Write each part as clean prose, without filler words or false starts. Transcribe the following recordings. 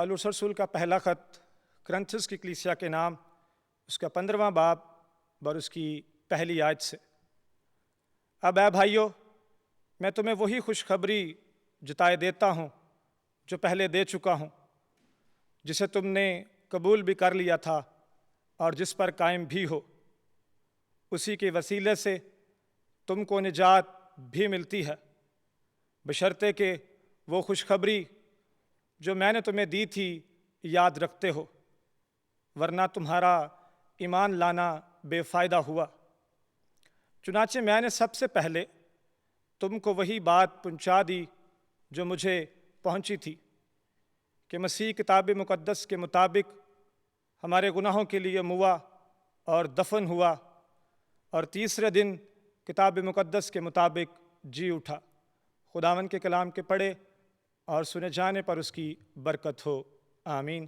पौलुस रसूल का पहला ख़त कुरिन्थियों की कलीसिया के नाम, उसका 15वां बाब और उसकी पहली आयत से। अब ऐ भाइयों, मैं तुम्हें वही खुशखबरी जताए देता हूँ जो पहले दे चुका हूँ, जिसे तुमने कबूल भी कर लिया था और जिस पर कायम भी हो। उसी के वसीले से तुमको निजात भी मिलती है, बशर्ते कि वो खुशखबरी जो मैंने तुम्हें दी थी याद रखते हो, वरना तुम्हारा ईमान लाना बेफ़ायदा हुआ। चुनाचे मैंने सबसे पहले तुमको वही बात पहुंचा दी जो मुझे पहुंची थी कि मसीह किताब मुक़द्दस के मुताबिक हमारे गुनाहों के लिए मुआ और दफन हुआ और तीसरे दिन किताब मुक़द्दस के मुताबिक जी उठा। खुदावन के कलाम के पढ़े और सुने जाने पर उसकी बरकत हो। आमीन।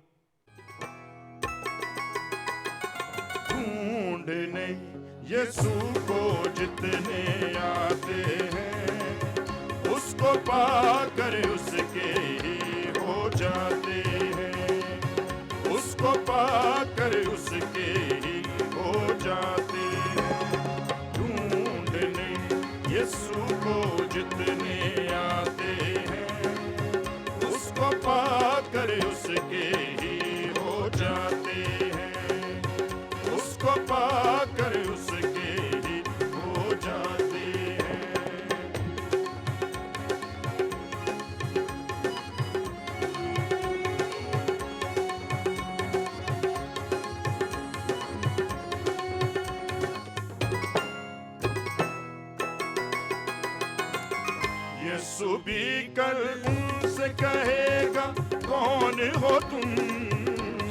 ढूंढने यीशु को जितने आते हैं, उसको पाकर उसके ही हो जाते हैं। उसको पाकर उसके ही हो जाते हैं। ढूंढने यीशु को जितने आते हैं, उसको पाकर उसके ही हो जाते हैं। उसको पाकर उसके ही हो जाते हैं। यीशु भी कल उनसे कहेगा, कौन हो तुम?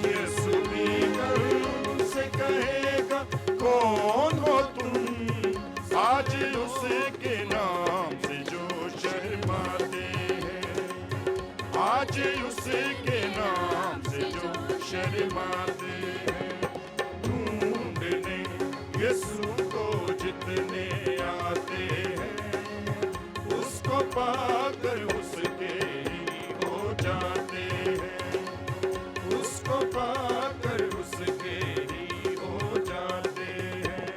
यीशु भी कल उनसे कहेगा, कौन हो तुम? आज उसके नाम से जो शर्माते हैं, आज उसके नाम से जो शर्माते हैं। ढूंढने यीशु को जितने आते हैं, उसको पाकर उसके ही हो जाते हैं। उसको पाकर उसके ही हो जाते हैं।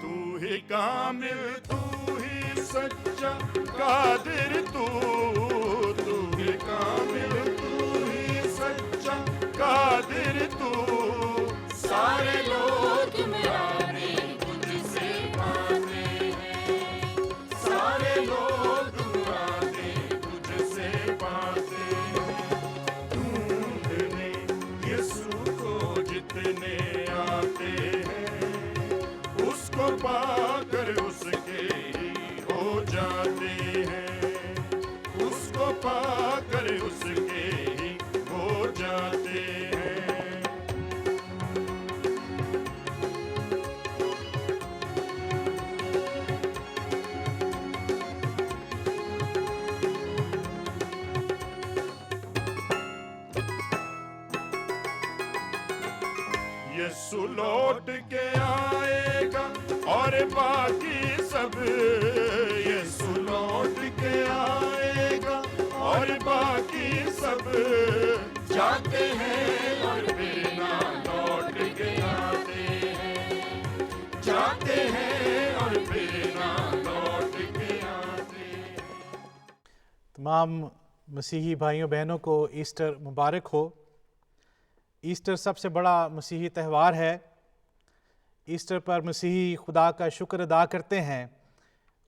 तू ही कामिल, तू ही सच्चा कादिर, तू ही कामिल, तू ही सच्चा कादिर, तू सारे लोग मुरादे तुझसे पाते हैं। सारे लोग मुरादे तुझसे पाते हैं। ढूंढने यीशु को जितने आते हैं, उसको पाकर उसके ही हो जाते हैं। उसको पाकर उसके ही हो जाते हैं। यीशु लौट के आएगा और बाकी सब, यीशु लौट के आएगा और बाकी सब जाते हैं और फिर ना लौट के आते हैं। जाते हैं और फिर ना लौट के आते हैं। तमाम मसीही भाइयों बहनों को ईस्टर मुबारक हो। ईस्टर सबसे बड़ा मसीही त्यौहार है। ईस्टर पर मसीही खुदा का शुक्र अदा करते हैं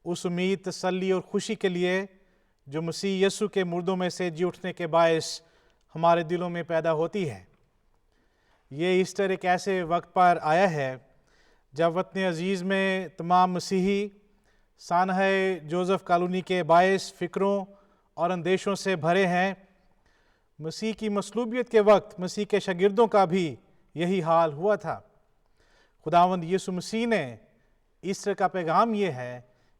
उस उम्मीद, तसल्ली और खुशी के लिए जो मसीह यीशु के मुर्दों में से जी उठने के बायस हमारे दिलों में पैदा होती है। ये ईस्टर एक ऐसे वक्त पर आया है जब वतन अजीज़ में तमाम मसीही सानह जोसेफ कॉलोनी के बायस फ़िक्रों और अंदेशों से भरे हैं। मसीह की मसलूबियत के वक्त मसीह के शागिर्दों का भी यही हाल हुआ था। खुदावंद यीशु मसीह ने ईस्टर का पैगाम ये है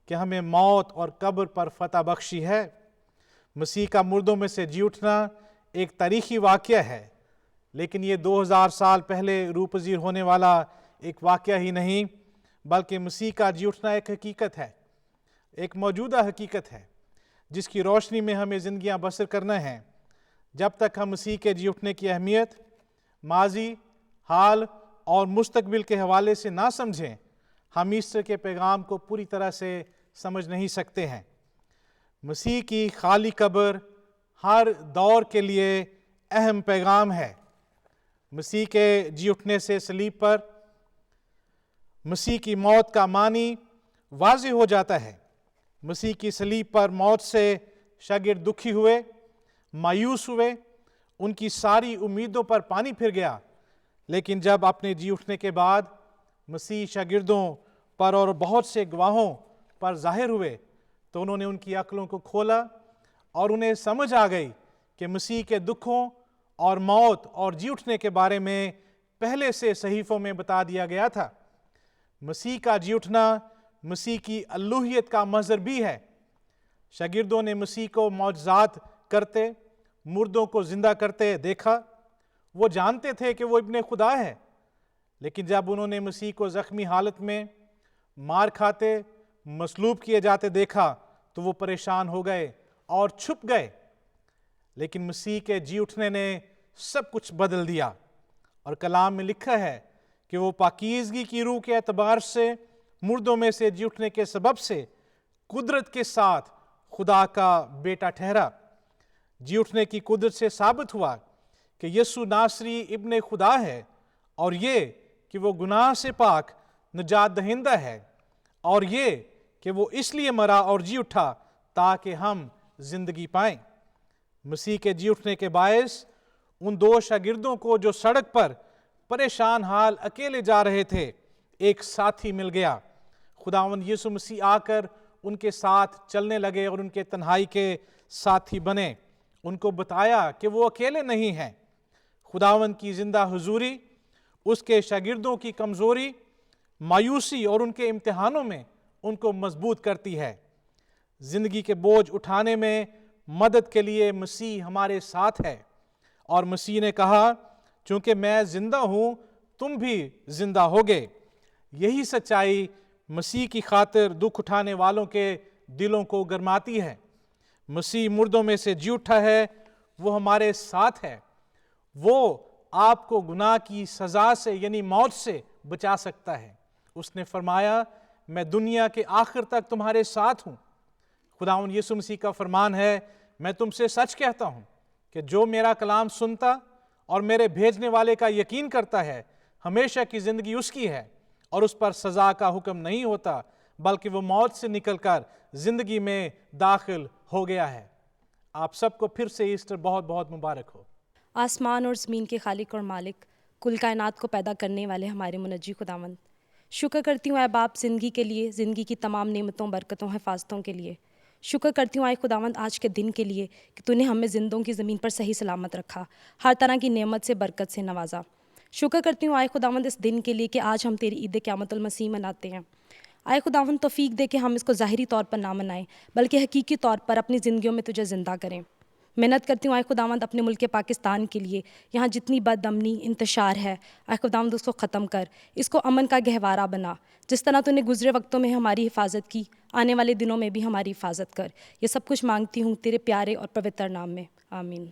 कि हमें मौत और कब्र पर फतह बख्शी है। मसीह का मुर्दों में से जी उठना एक तारीखी वाक़या है लेकिन ये 2000 साल पहले रूपजीर होने वाला एक वाक़या ही नहीं, बल्कि मसीह का जी उठना एक हकीकत है, एक मौजूदा हकीकत है जिसकी रोशनी में हमें ज़िंदगियाँ बसर करना है। जब तक हम मसीह के जी उठने की अहमियत माजी, हाल और मुस्तकबिल के हवाले से ना समझें, हम ईस्टर के पैगाम को पूरी तरह से समझ नहीं सकते हैं। मसीह की खाली कब्र हर दौर के लिए अहम पैगाम है। मसीह के जी उठने से सलीब पर मसीह की मौत का मानी वाज़ेह हो जाता है। मसीह की सलीब पर मौत से शागिर्द दुखी हुए, मायूस हुए, उनकी सारी उम्मीदों पर पानी फिर गया। लेकिन जब अपने जी उठने के बाद मसीह शागिर्दों पर और बहुत से गवाहों पर जाहिर हुए, तो उन्होंने उनकी अक्लों को खोला और उन्हें समझ आ गई कि मसीह के दुखों और मौत और जी उठने के बारे में पहले से सहीफों में बता दिया गया था। मसीह का जी उठना मसीह की अल्लूहियत का मज़हर भी है। शागिर्दों ने मसीह को मौजज़ात करते, मुर्दों को जिंदा करते देखा। वो जानते थे कि वो इब्ने खुदा है, लेकिन जब उन्होंने मसीह को ज़ख्मी हालत में मार खाते, मसलूब किए जाते देखा, तो वो परेशान हो गए और छुप गए। लेकिन मसीह के जी उठने ने सब कुछ बदल दिया। और कलाम में लिखा है कि वो पाकीज़गी की रूह के एतबार से मुर्दों में से जी उठने के सबब से कुदरत के साथ खुदा का बेटा ठहरा। जी उठने की कुदरत से साबित हुआ कि यीशु नासरी इब्ने खुदा है, और ये कि वो गुनाह से पाक निजात दहिंदा है, और ये कि वो इसलिए मरा और जी उठा ताकि हम जिंदगी पाएं। मसीह के जी उठने के बायस उन दो शागिर्दों को जो सड़क पर परेशान हाल अकेले जा रहे थे, एक साथी मिल गया। खुदावंद यीशु मसीह आकर उनके साथ चलने लगे और उनके तन्हाई के साथी बने। उनको बताया कि वो अकेले नहीं हैं। खुदावंद की जिंदा हुजूरी उसके शागिर्दों की कमजोरी, मायूसी और उनके इम्तिहानों में उनको मजबूत करती है। जिंदगी के बोझ उठाने में मदद के लिए मसीह हमारे साथ है। और मसीह ने कहा, चूंकि मैं जिंदा हूं, तुम भी जिंदा होगे। यही सच्चाई मसीह की खातिर दुख उठाने वालों के दिलों को गरमाती है। मसीह मुर्दों में से जी उठा है, वो हमारे साथ है। वो आपको गुनाह की सजा से यानी मौत से बचा सकता है। उसने फरमाया, मैं दुनिया के आखिर तक तुम्हारे साथ हूं। खुदावंद यीशु मसीह का फरमान है, मैं तुमसे सच कहता हूं कि जो मेरा कलाम सुनता और मेरे भेजने वाले का यकीन करता है, हमेशा की जिंदगी उसकी है और उस पर सजा का हुक्म नहीं होता, बल्कि वो मौत से निकलकर जिंदगी में दाखिल हो गया है। आप सबको फिर से ईस्टर बहुत बहुत मुबारक हो। आसमान और ज़मीन के खालिक और मालिक, कुल कायनात को पैदा करने वाले हमारे मुनज्जी खुदावंद, शुक्र करती हूँ ऐ बाप ज़िंदगी के लिए, ज़िंदगी की तमाम नेमतों, बरकतों, हिफाजतों के लिए। शुक्र करती हूँ आए खुदावंद आज के दिन के लिए कि तूने हमें जिंदों की ज़मीन पर सही सलामत रखा, हर तरह की नेमत से, बरकत से नवाजा। शुक्र करती हूँ आए खुदावंद इस दिन के लिए कि आज हम तेरी ईद क़यामतुल मसीह मनाते हैं। आए खुदावंद तौफीक दे कि हम इसको ज़ाहिरी तौर पर ना मनाएं, बल्कि हकीकी तौर पर अपनी ज़िंदगियों में तुझे ज़िंदा करें। मेहनत करती हूँ आए खुदावंद अपने मुल्क पाकिस्तान के लिए, यहाँ जितनी बदअमनी इंतशार है, आए खुदावंद उसको ख़त्म कर, इसको अमन का गहवारा बना। जिस तरह तूने गुज़रे वक्तों में हमारी हिफाजत की, आने वाले दिनों में भी हमारी हिफाजत कर। ये सब कुछ मांगती हूँ तेरे प्यारे और पवित्र नाम में, आमीन।